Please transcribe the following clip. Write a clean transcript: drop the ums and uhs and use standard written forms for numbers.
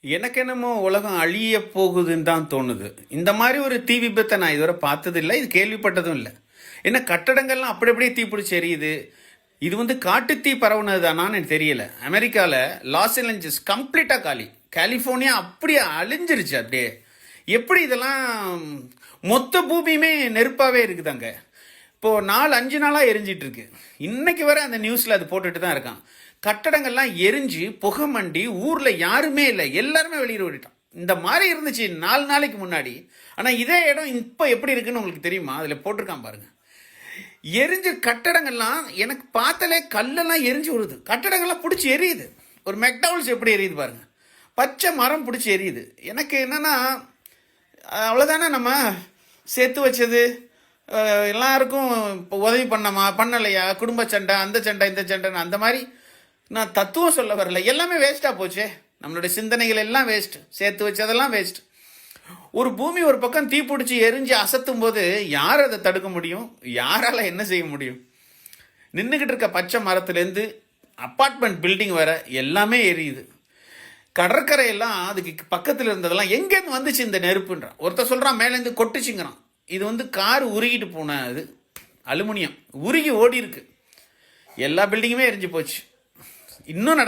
எனக்கு என்னமோ உலகம் அழிய போகுதுன்னு தான் தோணுது. இந்த மாதிரி ஒரு தீ விபத்தை நான் இதுவரை பார்த்ததில்லை, இது கேள்விப்பட்டதும் இல்லை. ஏன்னா கட்டடங்கள்லாம் அப்படி அப்படியே தீப்பிடிச்சு எரியுது. இது வந்து காட்டுத்தீ பரவுனது தானான்னு எனக்கு தெரியல. அமெரிக்காவில் லாஸ் ஏஞ்சல்ஸ் கம்ப்ளீட்டாக காலி, கலிஃபோர்னியா அப்படியே அழிஞ்சிருச்சு. அப்படியே எப்படி இதெல்லாம் மொத்த பூமியுமே நெருப்பாகவே இருக்குதாங்க. இப்போது 4-5 நாளாக எரிஞ்சிட்டு இருக்கு. இன்னைக்கு வரை அந்த நியூஸில் அது போட்டுட்டு தான் இருக்கான். கட்டடங்கள்லாம் எரிஞ்சு புகை மண்டி ஊரில் யாருமே இல்லை, எல்லாருமே வெளியே ஓடிட்டான். இந்த மாதிரி இருந்துச்சு 4 நாளைக்கு முன்னாடி. ஆனால் இதே இடம் இப்போ எப்படி இருக்குன்னு உங்களுக்கு தெரியுமா? அதில் போட்டிருக்கான் பாருங்க. எரிஞ்ச கட்டடங்கள்லாம் எனக்கு பார்த்தாலே கல்லெல்லாம் எரிஞ்சு வருது. கட்டடங்கள்லாம் பிடிச்சி எரியுது. ஒரு மெக்டவுல்ஸ் எப்படி எரியுது பாருங்க. பச்சை மரம் பிடிச்சி எரியுது. எனக்கு என்னன்னா அவ்வளோதானே, நம்ம சேர்த்து வச்சது எல்லாருக்கும் இப்போ உதவி பண்ணமா பண்ணலையா, குடும்ப சண்டை, அந்த சண்டை இந்த சண்டைன்னு அந்த மாதிரி நான் தத்துவம் சொல்ல வரல. எல்லாமே வேஸ்ட்டாக போச்சே. நம்மளுடைய சிந்தனைகள் எல்லாம் வேஸ்ட், சேர்த்து வச்சதெல்லாம் வேஸ்ட். ஒரு பூமி ஒரு பக்கம் தீப்பிடிச்சி எரிஞ்சு அசத்தும் போது யார் அதை தடுக்க முடியும்? யாரால் என்ன செய்ய முடியும்? நின்றுக்கிட்டு இருக்க பச்சை மரத்துலேருந்து அப்பார்ட்மெண்ட் பில்டிங் வர எல்லாமே எரியுது. கடற்கரையெல்லாம் அதுக்கு பக்கத்தில் இருந்ததெல்லாம் எங்கேருந்து வந்துச்சு இந்த நெருப்புன்றான். ஒருத்தர் சொல்கிறான் மேலேருந்து கொட்டுச்சுங்கிறான். இது வந்து கார் உருகிட்டு போன அது அலுமினியம் உருகி ஓடி இருக்கு. எல்லா பில்டிங்குமே எரிஞ்சு போச்சு. இன்னும் நடக்க